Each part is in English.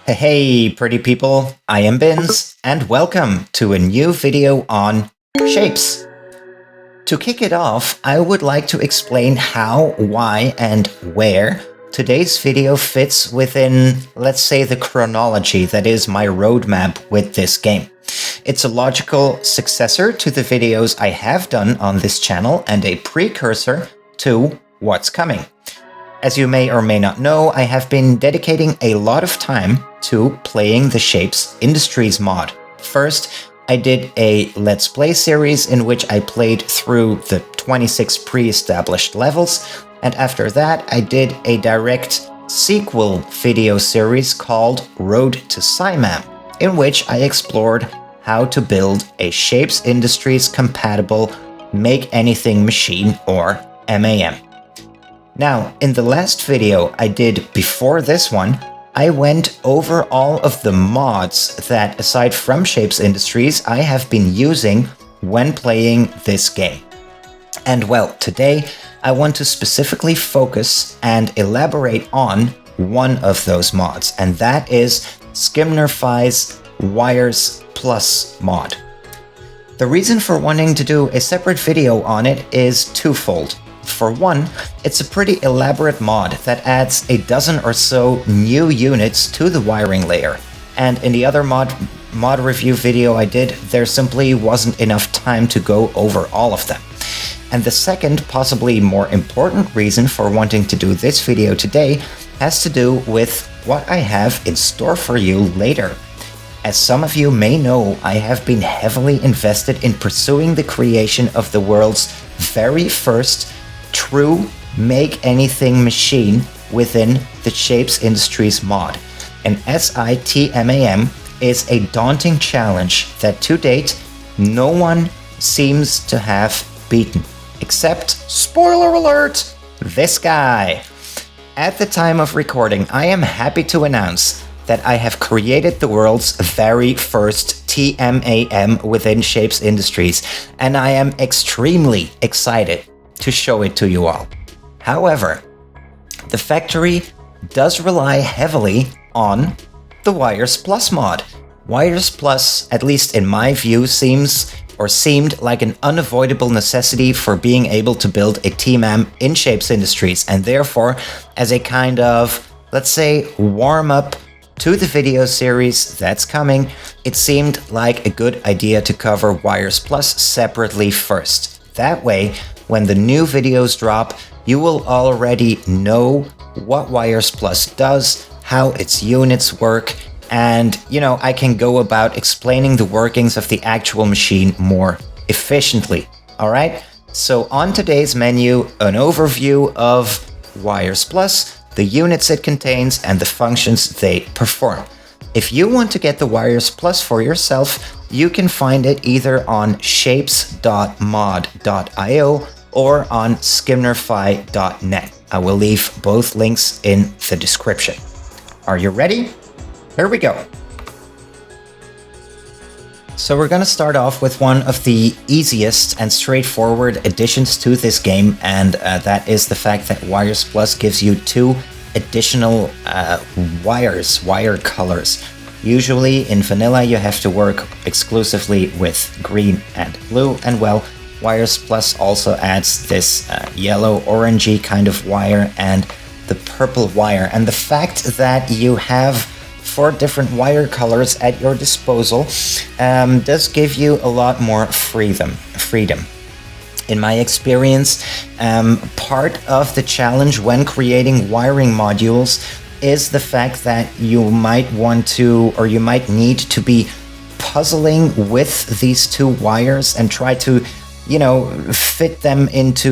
Hey pretty people, I am Bins, and welcome to a new video on shapes. To kick it off, I would like to explain how, why, and where today's video fits within, let's say, the chronology that is my roadmap with this game. It's a logical successor to the videos I have done on this channel and a precursor to what's coming. As you may or may not know, I have been dedicating a lot of time to playing the SHAPEZ Industries mod. First, I did a Let's Play series in which I played through the 26 pre-established levels, and after that I did a direct sequel video series called Road to SciMam, in which I explored how to build a SHAPEZ Industries compatible Make Anything machine, or MAM. Now, in the last video I did before this one, I went over all of the mods that, aside from SHAPEZ Industries, I have been using when playing this game. And well, today I want to specifically focus and elaborate on one of those mods, and that is Skimnerfi's Wires Plus mod. The reason for wanting to do a separate video on it is twofold. For one, it's a pretty elaborate mod that adds a dozen or so new units to the wiring layer, and in the other mod review video I did, there simply wasn't enough time to go over all of them. And the second, possibly more important reason for wanting to do this video today has to do with what I have in store for you later. As some of you may know, I have been heavily invested in pursuing the creation of the world's very first true Make Anything machine within the SHAPEZ Industries mod. And SITMAM is a daunting challenge that to date no one seems to have beaten. Except, spoiler alert, this guy. At the time of recording, I am happy to announce that I have created the world's very first TMAM within SHAPEZ Industries, and I am extremely excited to show it to you all. However, the factory does rely heavily on the Wires Plus mod. Wires Plus, at least in my view, seemed like an unavoidable necessity for being able to build a TMAM in SHAPEZ Industries, and therefore, as a kind of, let's say, warm-up to the video series that's coming, it seemed like a good idea to cover Wires Plus separately first. That way, when the new videos drop, you will already know what Wires Plus does, how its units work, and, I can go about explaining the workings of the actual machine more efficiently. Alright? So on today's menu, an overview of Wires Plus, the units it contains, and the functions they perform. If you want to get the Wires Plus for yourself, you can find it either on shapez.mod.io or on skimnerfi.net. I will leave both links in the description. Are you ready? Here we go. So we're gonna start off with one of the easiest and straightforward additions to this game, and that is the fact that Wires Plus gives you two additional wire colors. Usually in vanilla you have to work exclusively with green and blue, and well, Wires Plus also adds this yellow-orangey kind of wire and the purple wire. And the fact that you have 4 different wire colors at your disposal does give you a lot more freedom. In my experience, part of the challenge when creating wiring modules is the fact that you might want to, or you might need to be puzzling with these two wires and try to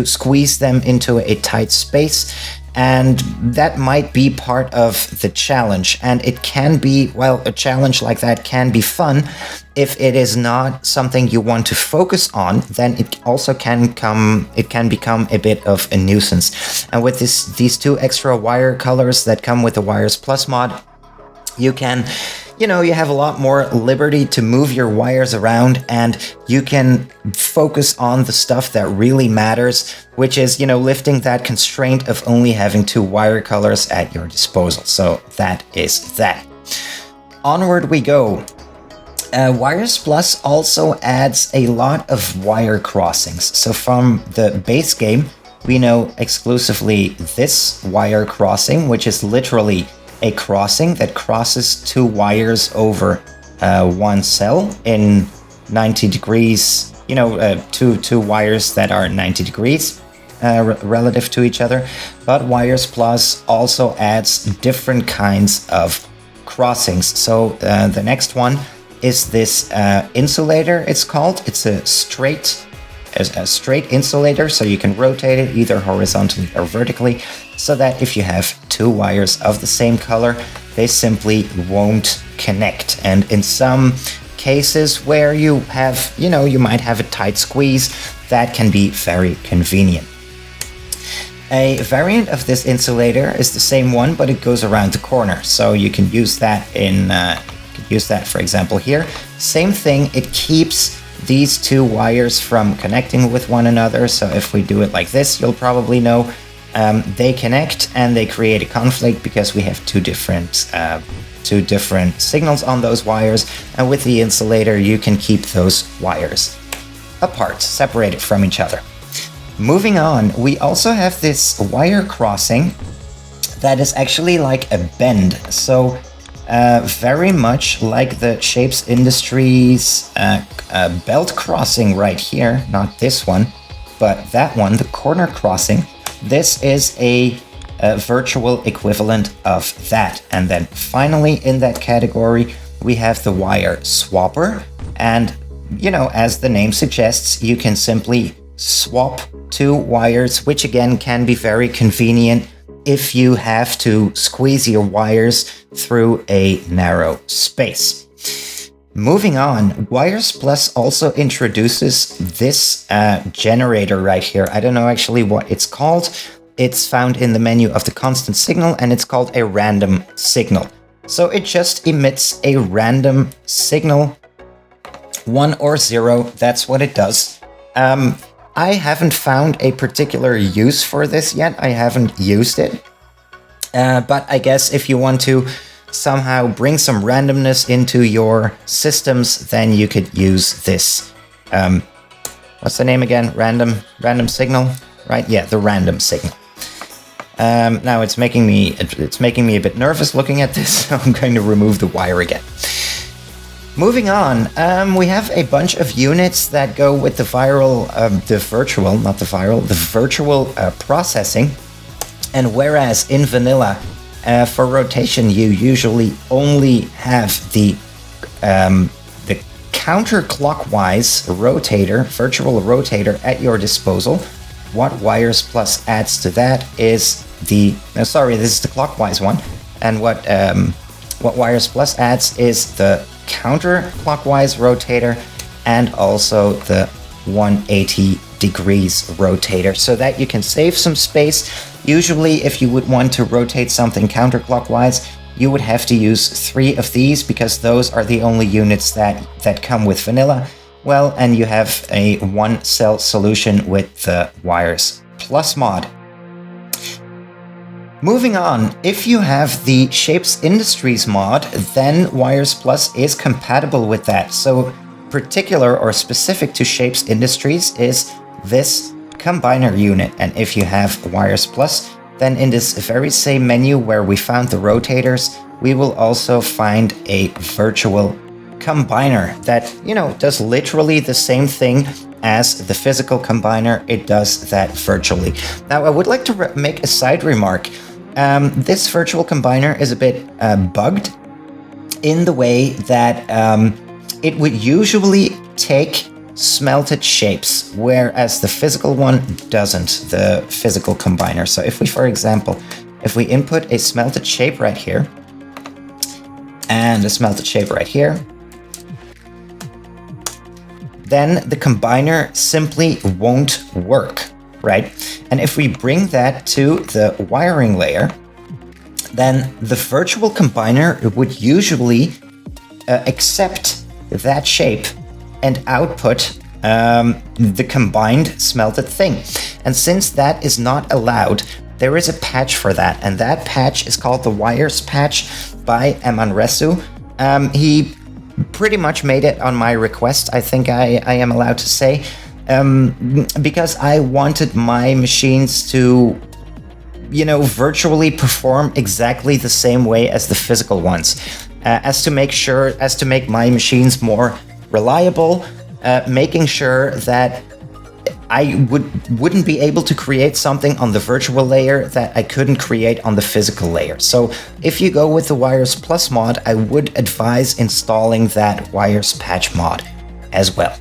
squeeze them into a tight space, and that might be part of the challenge. And it can be, a challenge like that can be fun. If it is not something you want to focus on, then it also can become a bit of a nuisance. And with these two extra wire colors that come with the Wires Plus mod, you can you have a lot more liberty to move your wires around, and you can focus on the stuff that really matters, which is, lifting that constraint of only having 2 wire colors at your disposal. So that is that. onward we go. Wires Plus also adds a lot of wire crossings. So from the base game, we know exclusively this wire crossing, which is literally a crossing that crosses two wires over one cell in 90 degrees, two wires that are 90 degrees relative to each other. But Wires Plus also adds different kinds of crossings. So the next one is this insulator, it's called. It's a straight insulator, so you can rotate it either horizontally or vertically, so that if you have two wires of the same color, they simply won't connect. And in some cases where you have, you might have a tight squeeze, that can be very convenient. A variant of this insulator is the same one, but it goes around the corner, so you can use that for example here. Same thing, it keeps these two wires from connecting with one another. So if we do it like this, you'll probably know they connect and they create a conflict because we have two different signals on those wires. And with the insulator, you can keep those wires apart, separated from each other. Moving on, we also have this wire crossing that is actually like a bend. So very much like the SHAPEZ Industries belt crossing right here, not this one, but that one, the corner crossing. This is a virtual equivalent of that. And then finally in that category, we have the wire swapper. And, as the name suggests, you can simply swap two wires, which again can be very convenient if you have to squeeze your wires through a narrow space. Moving on, Wires Plus also introduces this generator right here. I don't know actually what it's called. It's found in the menu of the constant signal, and it's called a random signal. So it just emits a random signal, 1 or 0, that's what it does. I haven't found a particular use for this yet. I haven't used it. But I guess if you want to somehow bring some randomness into your systems, then you could use this. What's the name again? Random signal, right? Yeah, the random signal. Now it's making me a bit nervous looking at this, so I'm going to remove the wire again. Moving on, we have a bunch of units that go with the virtual processing. And whereas in vanilla, for rotation, you usually only have the counterclockwise virtual rotator at your disposal. What Wires Plus adds to that is this is the clockwise one. And what Wires Plus adds is the counterclockwise rotator and also the 180 degrees rotator, so that you can save some space. Usually if you would want to rotate something counterclockwise, you would have to use 3 of these because those are the only units that come with vanilla. Well, and you have a 1-cell solution with the Wires Plus mod. Moving on, if you have the SHAPEZ Industries mod, then Wires Plus is compatible with that. So particular or specific to SHAPEZ Industries is this combiner unit. And if you have Wires Plus, then in this very same menu where we found the rotators, we will also find a virtual combiner that, does literally the same thing as the physical combiner. It does that virtually. Now, I would like to make a side remark. This virtual combiner is a bit bugged in the way that it would usually take smelted shapes, whereas the physical one doesn't, the physical combiner. So if we, for example, if we input a smelted shape right here, and a smelted shape right here, then the combiner simply won't work, right? And if we bring that to the wiring layer, then the virtual combiner would usually accept that shape and output the combined smelted thing. And since that is not allowed, there is a patch for that, and that patch is called the Wires patch by Amanresu. He pretty much made it on my request, I think I am allowed to say, because I wanted my machines to, virtually perform exactly the same way as the physical ones, as to make my machines more reliable, making sure that I wouldn't be able to create something on the virtual layer that I couldn't create on the physical layer. So if you go with the Wires Plus mod, I would advise installing that Wires Patch mod as well.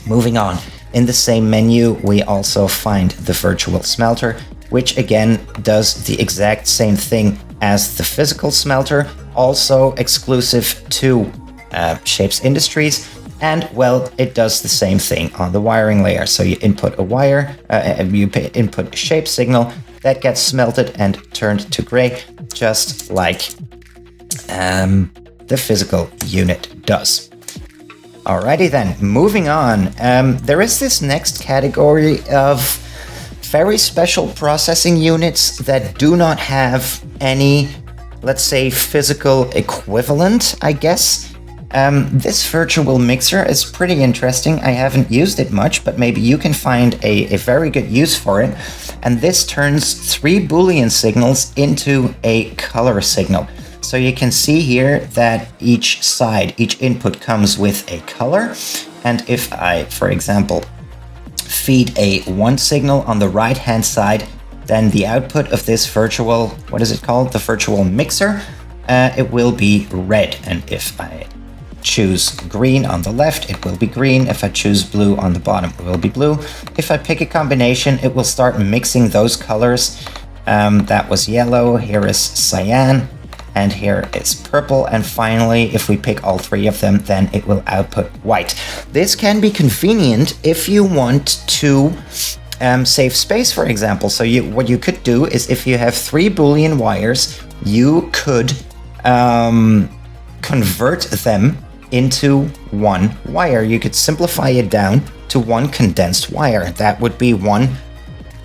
Moving on, in the same menu, we also find the virtual smelter, which again does the exact same thing as the physical smelter, also exclusive to Shapez Industries. And, well, it does the same thing on the wiring layer. So you input a wire, you input a shape signal that gets smelted and turned to gray, just like the physical unit does. Alrighty then, moving on. There is this next category of very special processing units that do not have any, let's say, physical equivalent, I guess. This virtual mixer is pretty interesting. I haven't used it much, but maybe you can find a very good use for it. And this turns 3 Boolean signals into a color signal. So you can see here that each input comes with a color. And if I, for example, feed a 1 signal on the right-hand side, then the output of this virtual, what is it called? The virtual mixer, it will be red. And if I choose green on the left, it will be green. If I choose blue on the bottom, it will be blue. If I pick a combination, it will start mixing those colors. That was yellow, here is cyan, and here is purple. And finally, if we pick all 3 of them, then it will output white. This can be convenient if you want to save space, for example. So what you could do is, if you have 3 Boolean wires, you could convert them into 1 wire. You could simplify it down to 1 condensed wire. That would be one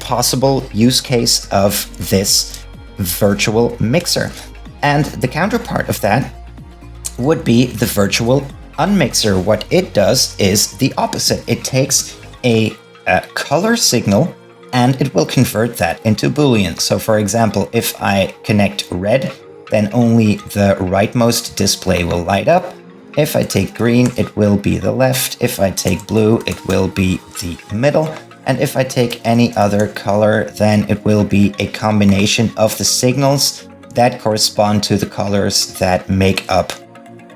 possible use case of this virtual mixer. And the counterpart of that would be the virtual unmixer. What it does is the opposite. It takes a color signal and it will convert that into Boolean. So for example, if I connect red, then only the rightmost display will light up. If I take green, it will be the left. If I take blue, it will be the middle. And if I take any other color, then it will be a combination of the signals that correspond to the colors that make up,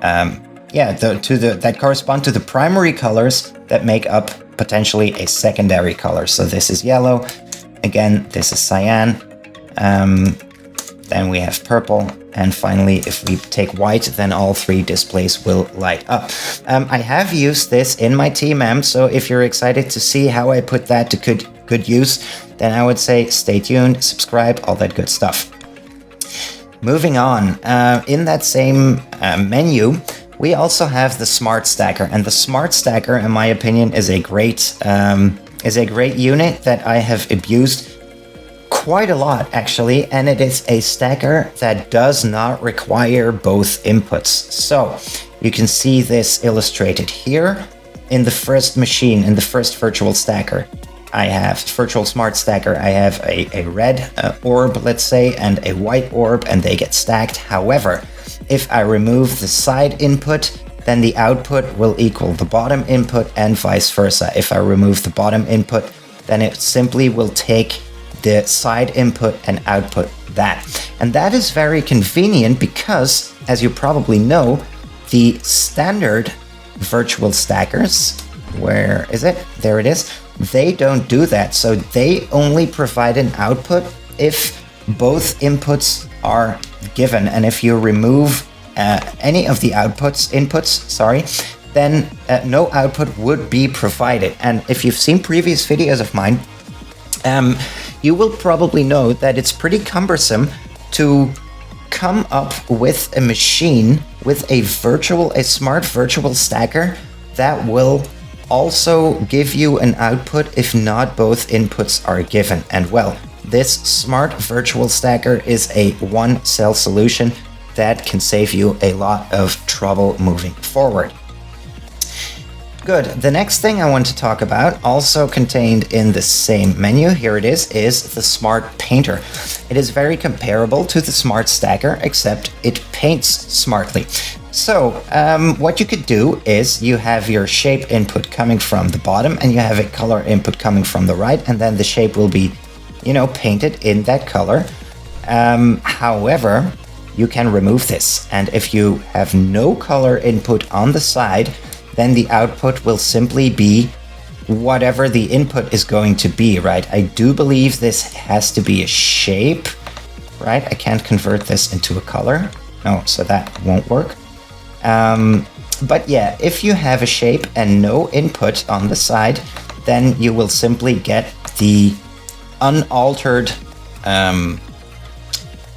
that correspond to the primary colors that make up potentially a secondary color. So this is yellow. Again, this is cyan. Then we have purple. And finally, if we take white, then all 3 displays will light up. I have used this in my TMM, so if you're excited to see how I put that to good use, then I would say stay tuned, subscribe, all that good stuff. Moving on, in that same menu, we also have the Smart Stacker. And the Smart Stacker, in my opinion, is a great unit that I have abused quite a lot, actually, and it is a stacker that does not require both inputs. So you can see this illustrated here in the first machine, in the first virtual stacker. I have virtual smart stacker. I have a red orb, let's say, and a white orb, and they get stacked. However, if I remove the side input, then the output will equal the bottom input and vice versa. If I remove the bottom input, then it simply will take the side input and output that. And that is very convenient because, as you probably know, the standard virtual stackers, where is it? There it is. They don't do that. So they only provide an output if both inputs are given. And if you remove any of the inputs, then no output would be provided. And if you've seen previous videos of mine, you will probably know that it's pretty cumbersome to come up with a machine with a smart virtual stacker that will also give you an output if not both inputs are given. And well, this smart virtual stacker is a one-cell solution that can save you a lot of trouble moving forward. Good. The next thing I want to talk about, also contained in the same menu, here it is the Smart Painter. It is very comparable to the Smart Stacker, except it paints smartly. So what you could do is you have your shape input coming from the bottom and you have a color input coming from the right, and then the shape will be, painted in that color. However, you can remove this, and if you have no color input on the side, then the output will simply be whatever the input is going to be, right? I do believe this has to be a shape, right? I can't convert this into a color. No, so that won't work. But yeah, if you have a shape and no input on the side, then you will simply get the unaltered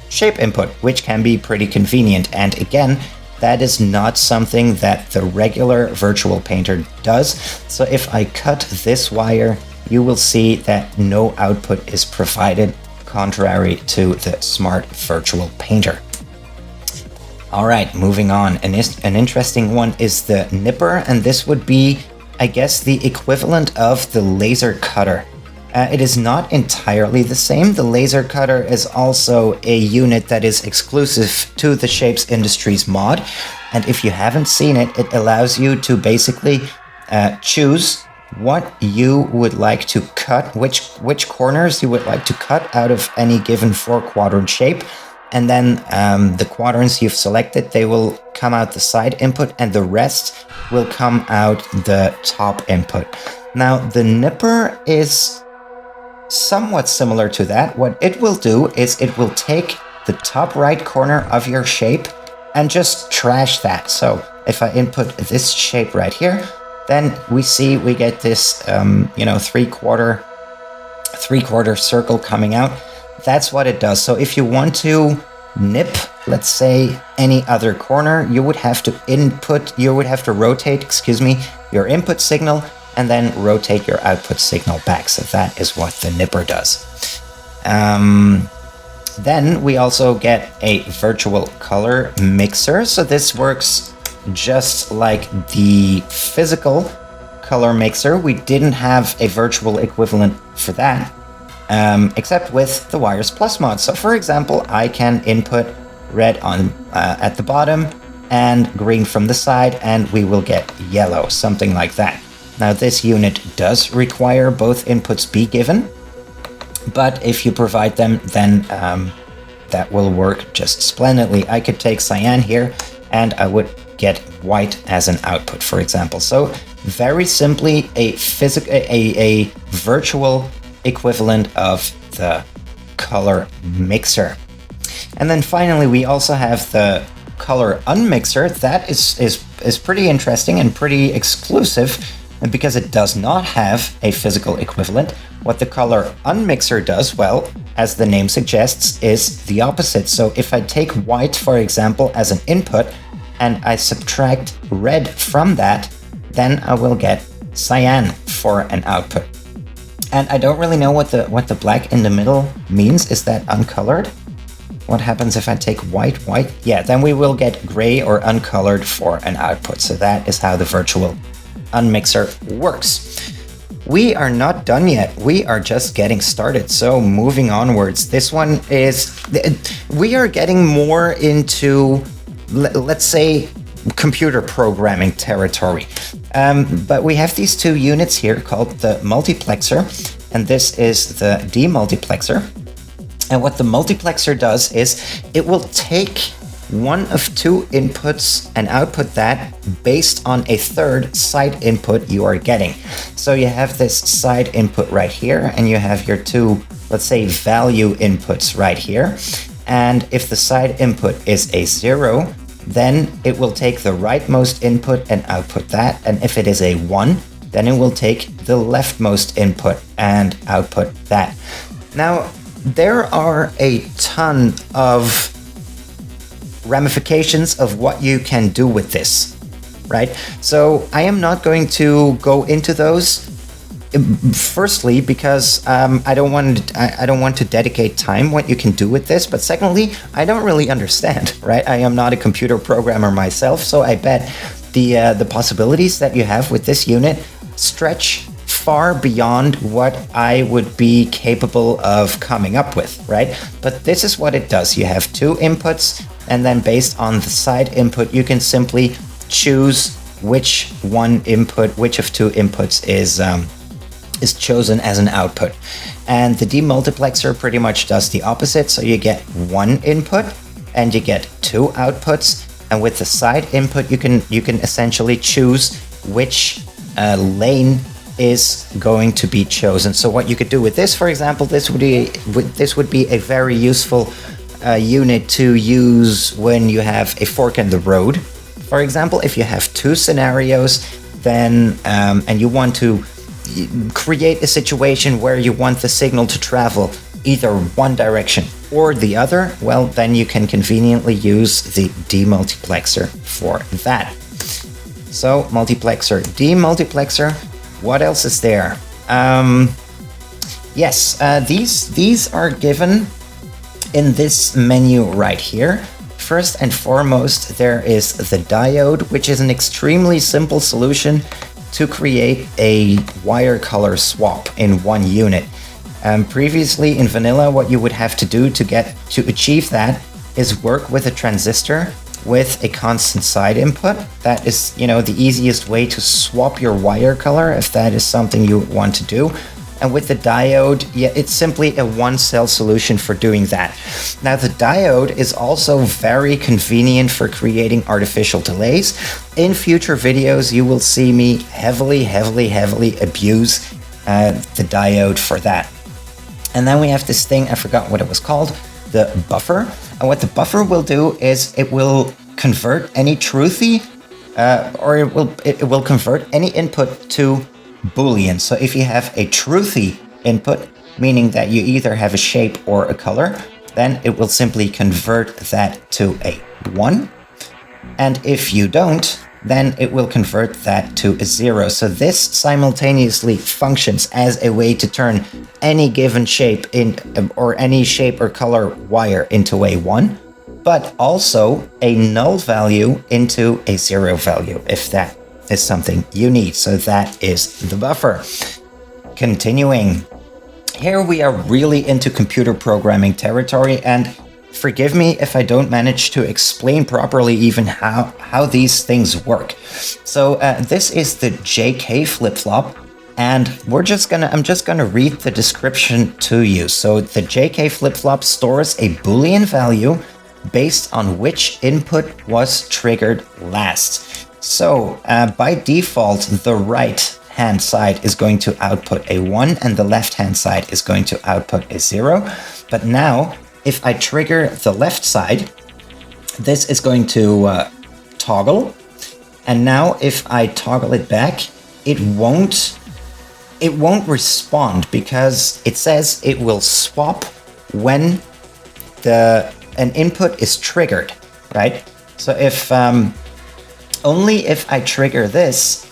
shape input, which can be pretty convenient. And again, that is not something that the regular virtual painter does. So if I cut this wire, you will see that no output is provided, contrary to the Smart Virtual Painter. All right, moving on. An interesting one is the nipper, and this would be, I guess, the equivalent of the laser cutter. It is not entirely the same. The laser cutter is also a unit that is exclusive to the Shapez Industries mod. And if you haven't seen it, it allows you to basically choose what you would like to cut, which corners you would like to cut out of any given 4-quadrant shape. And then the quadrants you've selected, they will come out the side input, and the rest will come out the top input. Now, the nipper is somewhat similar to that. What it will do is it will take the top right corner of your shape and just trash that. So if I input this shape right here, then we get this, three-quarter circle coming out. That's what it does. So if you want to nip, let's say, any other corner, you would have to rotate, your input signal, and then rotate your output signal back. So that is what the nipper does. Then we also get a virtual color mixer. So this works just like the physical color mixer. We didn't have a virtual equivalent for that, except with the Wires Plus mod. So for example, I can input red on at the bottom and green from the side, and we will get yellow, something like that. Now this unit does require both inputs be given, but if you provide them, then that will work just splendidly. I could take cyan here and I would get white as an output, for example. So very simply a virtual equivalent of the color mixer. And then finally, we also have the color unmixer. That is pretty interesting and pretty exclusive, because it does not have a physical equivalent. What the color unmixer does, well, as the name suggests, is the opposite. So if I take white, for example, as an input, and I subtract red from that, then I will get cyan for an output. And I don't really know what the black in the middle means. Is that uncolored? What happens if I take white? Yeah, then we will get gray or uncolored for an output. So that is how the virtual unmixer works. We are not done yet. We are just getting started. So moving onwards, this one is, we are getting more into, let's say, computer programming territory. But we have these two units here called the multiplexer, and this is the demultiplexer. And what the multiplexer does is it will take one of two inputs and output that based on a third side input you are getting. So you have this side input right here, and you have your two, let's say, value inputs right here. And if the side input is a 0, then it will take the rightmost input and output that. And if it is a 1, then it will take the leftmost input and output that. Now, there are a ton of ramifications of what you can do with this, right? So I am not going to go into those firstly, because I don't want to dedicate time what you can do with this, but secondly, I don't really understand, right? I am not a computer programmer myself, so I bet the possibilities that you have with this unit stretch far beyond what I would be capable of coming up with, right? But this is what it does. You have two inputs, and then based on the side input, you can simply choose which of two inputs is chosen as an output. And the demultiplexer pretty much does the opposite. So you get one input and you get two outputs. And with the side input, you can essentially choose which lane is going to be chosen. So what you could do with this, for example, this would be a very useful unit to use when you have a fork in the road. For example, if you have two scenarios, then and you want to create a situation where you want the signal to travel either one direction or the other, well, then you can conveniently use the demultiplexer for that. So multiplexer, demultiplexer. What else is there? Yes, these are given in this menu right here. First and foremost, there is the diode, which is an extremely simple solution to create a wire color swap in one unit. Previously in vanilla, what you would have to do to achieve that is work with a transistor with a constant side input. That is, the easiest way to swap your wire color if that is something you want to do. And with the diode, yeah, it's simply a one-cell solution for doing that. Now, the diode is also very convenient for creating artificial delays. In future videos, you will see me heavily abuse the diode for that. And then we have this thing, I forgot what it was called, the buffer. And what the buffer will do is it will convert any truthy, or it will convert any input to Boolean. So if you have a truthy input, meaning that you either have a shape or a color, then it will simply convert that to a 1. And if you don't, then it will convert that to a 0. So this simultaneously functions as a way to turn any given shape or any shape or color wire into a 1, but also a null value into a 0 value, if that is something you need. So that is the buffer. Continuing. Here we are really into computer programming territory, and forgive me if I don't manage to explain properly even how these things work. So this is the JK flip-flop, and I'm just gonna read the description to you. So the JK flip-flop stores a Boolean value based on which input was triggered last. So by default, the right-hand side is going to output a 1 and the left-hand side is going to output a 0. But now, if I trigger the left side, this is going to toggle. And now if I toggle it back, it won't respond because it says it will swap when an input is triggered, right? So if only if I trigger this,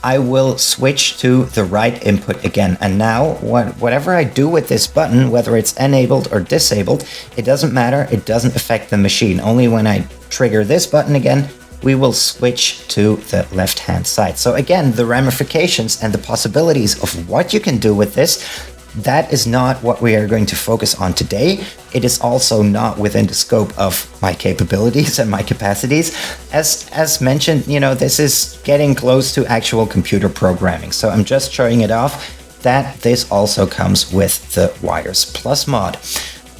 I will switch to the right input again. And now whatever I do with this button, whether it's enabled or disabled, it doesn't matter. It doesn't affect the machine. Only when I trigger this button again, we will switch to the left-hand side. So again, the ramifications and the possibilities of what you can do with this, that is not what we are going to focus on today. It is also not within the scope of my capabilities and my capacities. As mentioned, this is getting close to actual computer programming. So I'm just showing it off that this also comes with the Wires Plus mod.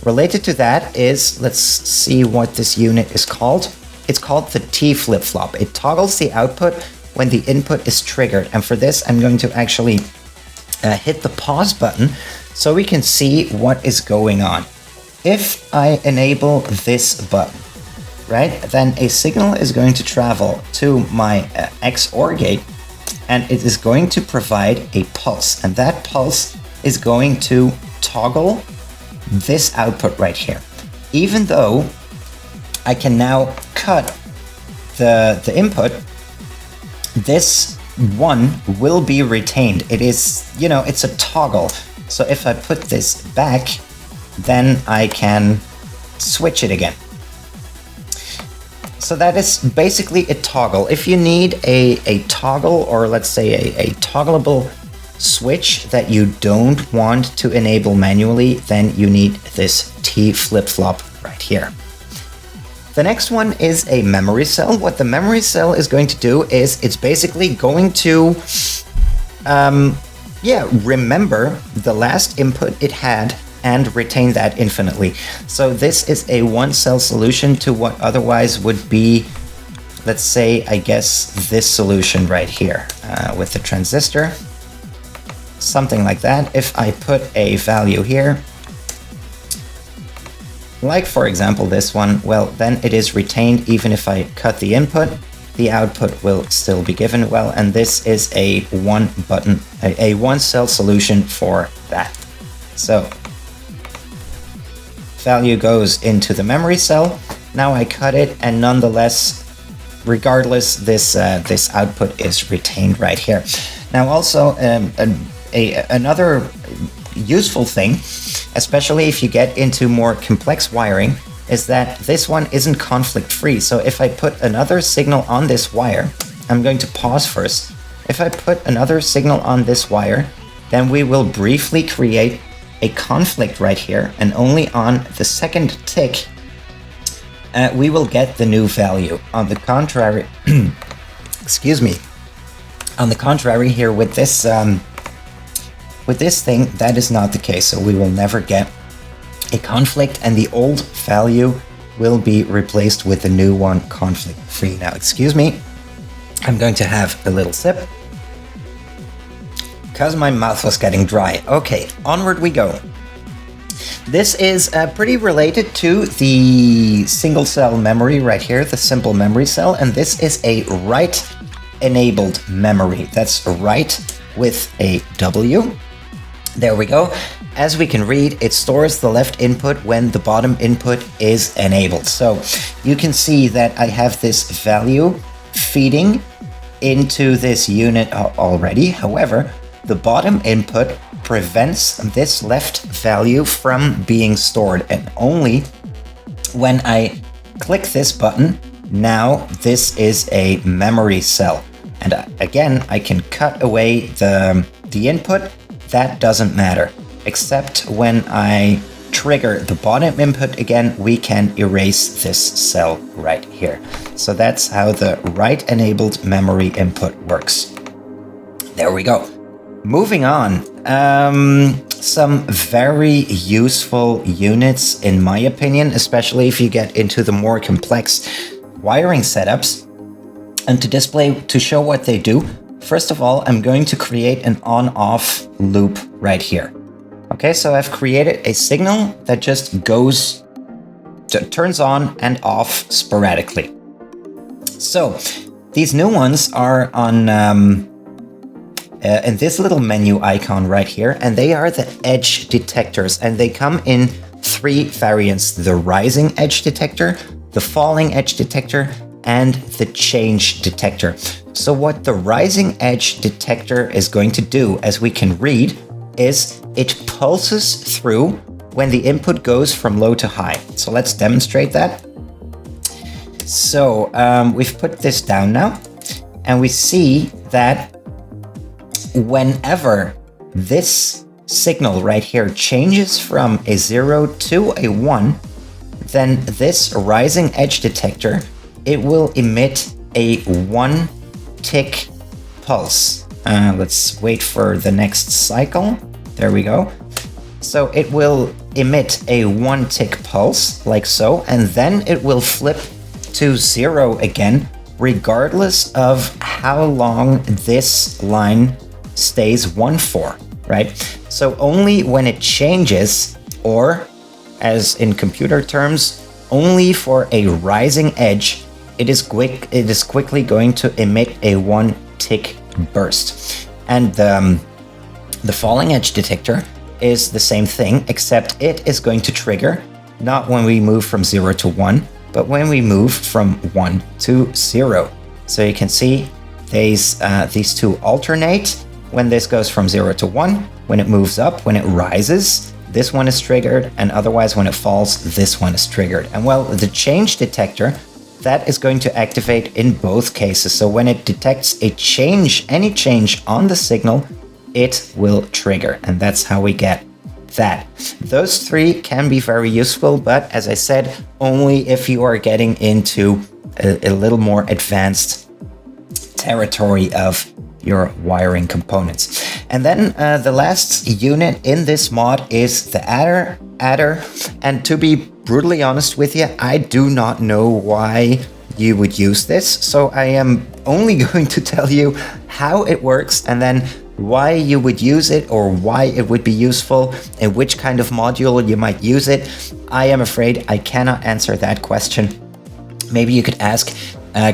Related to that is, let's see what this unit is called. It's called the T flip-flop. It toggles the output when the input is triggered. And for this, I'm going to actually hit the pause button so we can see what is going on. If I enable this button, right, then a signal is going to travel to my XOR gate, and it is going to provide a pulse, and that pulse is going to toggle this output right here. Even though I can now cut the input, this 1 will be retained. It is, you know, it's a toggle. So if I put this back, then I can switch it again. So that is basically a toggle. If you need a toggle, or let's say a toggleable switch that you don't want to enable manually, then you need this T flip-flop right here. The next one is a memory cell. What the memory cell is going to do is it's basically going to remember the last input it had and retain that infinitely. So this is a one cell solution to what otherwise would be, let's say, I guess, this solution right here with the transistor. Something like that. If I put a value here, like for example this one, well, then it is retained even if I cut the input, the output will still be given. Well, and this is a one cell solution for that. So value goes into the memory cell. Now I cut it, and nonetheless, regardless, this output is retained right here. Now also another useful thing, especially if you get into more complex wiring, is that this one isn't conflict free. So if I put another signal on this wire, I'm going to pause first. If I put another signal on this wire, then we will briefly create a conflict right here, and only on the second tick we will get the new value. On the contrary, excuse me, on the contrary here with this thing, that is not the case. So we will never get a conflict, and the old value will be replaced with the new one conflict free. Now, excuse me, I'm going to have a little sip because my mouth was getting dry. Okay, onward we go. This is pretty related to the single cell memory right here, the simple memory cell, and this is a write enabled memory. That's write with a W. There we go. As we can read, it stores the left input when the bottom input is enabled. So you can see that I have this value feeding into this unit already. However, the bottom input prevents this left value from being stored, and only when I click this button, now this is a memory cell. And again, I can cut away the input. That doesn't matter, except when I trigger the bottom input again, we can erase this cell right here. So that's how the write enabled memory input works. There we go. Moving on, some very useful units in my opinion, especially if you get into the more complex wiring setups. And to show what they do, first of all, I'm going to create an on-off loop right here. Okay, so I've created a signal that just turns on and off sporadically. So these new ones are on in this little menu icon right here, and they are the edge detectors, and they come in 3 variants: the rising edge detector, the falling edge detector, and the change detector. So what the rising edge detector is going to do, as we can read, is it pulses through when the input goes from low to high. So let's demonstrate that. So we've put this down now, and we see that whenever this signal right here changes from a 0 to a 1, then this rising edge detector, it will emit a 1 tick pulse. Let's wait for the next cycle. There we go. So it will emit a 1 tick pulse like so, and then it will flip to 0 again, regardless of how long this line stays 1 for, right? So only when it changes, or as in computer terms, only for a rising edge, it is quickly going to emit a 1 tick burst. And the falling edge detector is the same thing, except it is going to trigger not when we move from 0 to 1, but when we move from 1 to 0. So you can see these two alternate. When this goes from 0 to 1, when it moves up, when it rises, this one is triggered, and otherwise when it falls, this one is triggered. And well, the change detector, that is going to activate in both cases. So when it detects a change, any change on the signal, it will trigger, and that's how we get that. Those three can be very useful, but as I said, only if you are getting into a little more advanced territory of your wiring components. And then the last unit in this mod is the adder. And to be brutally honest with you, I do not know why you would use this. So I am only going to tell you how it works, and then why you would use it, or why it would be useful, and which kind of module you might use it. I am afraid I cannot answer that question. Maybe you could ask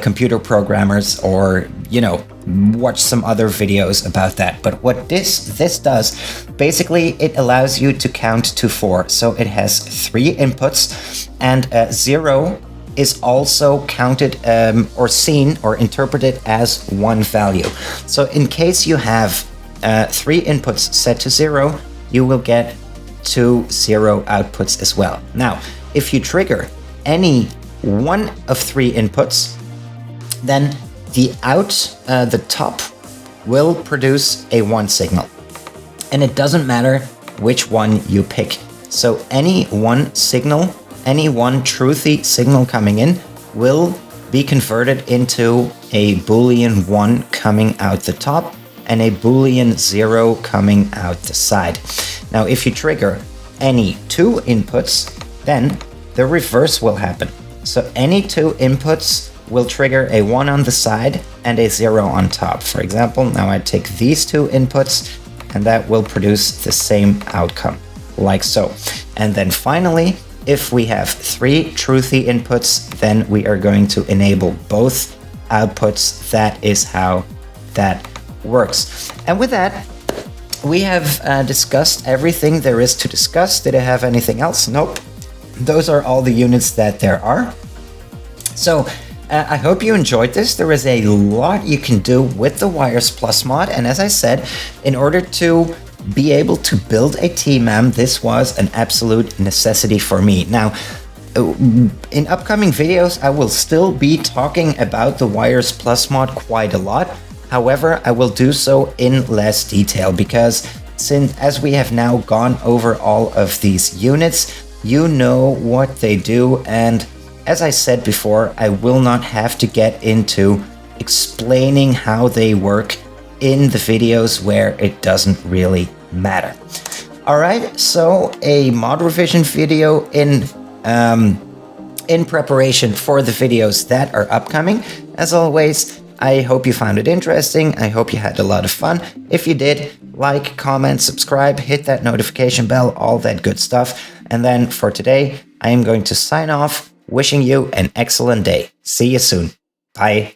computer programmers, or, you know, watch some other videos about that. But what this does, basically it allows you to count to 4. So it has 3 inputs, and 0 is also counted or seen or interpreted as one value. So in case you have 3 inputs set to 0, you will get 2 0 outputs as well. Now, if you trigger any one of 3 inputs, then the top will produce a 1 signal. And it doesn't matter which one you pick. So any one signal, any one truthy signal coming in will be converted into a Boolean 1 coming out the top and a Boolean 0 coming out the side. Now, if you trigger any 2 inputs, then the reverse will happen. So any 2 inputs will trigger a 1 on the side and a 0 on top. For example, now I take these 2 inputs, and that will produce the same outcome, like so. And then finally, if we have 3 truthy inputs, then we are going to enable both outputs. That is how that works. And with that, we have discussed everything there is to discuss. Did I have anything else? Nope. Those are all the units that there are. So I hope you enjoyed this. There is a lot you can do with the Wires Plus mod, and as I said, in order to be able to build a TMAM, this was an absolute necessity for me. Now, in upcoming videos, I will still be talking about the Wires Plus mod quite a lot. However, I will do so in less detail, because as we have now gone over all of these units, you know what they do, and as I said before, I will not have to get into explaining how they work in the videos where it doesn't really matter. Alright, so a mod revision video in preparation for the videos that are upcoming. As always, I hope you found it interesting. I hope you had a lot of fun. If you did, like, comment, subscribe, hit that notification bell, all that good stuff. And then for today, I am going to sign off, wishing you an excellent day. See you soon. Bye.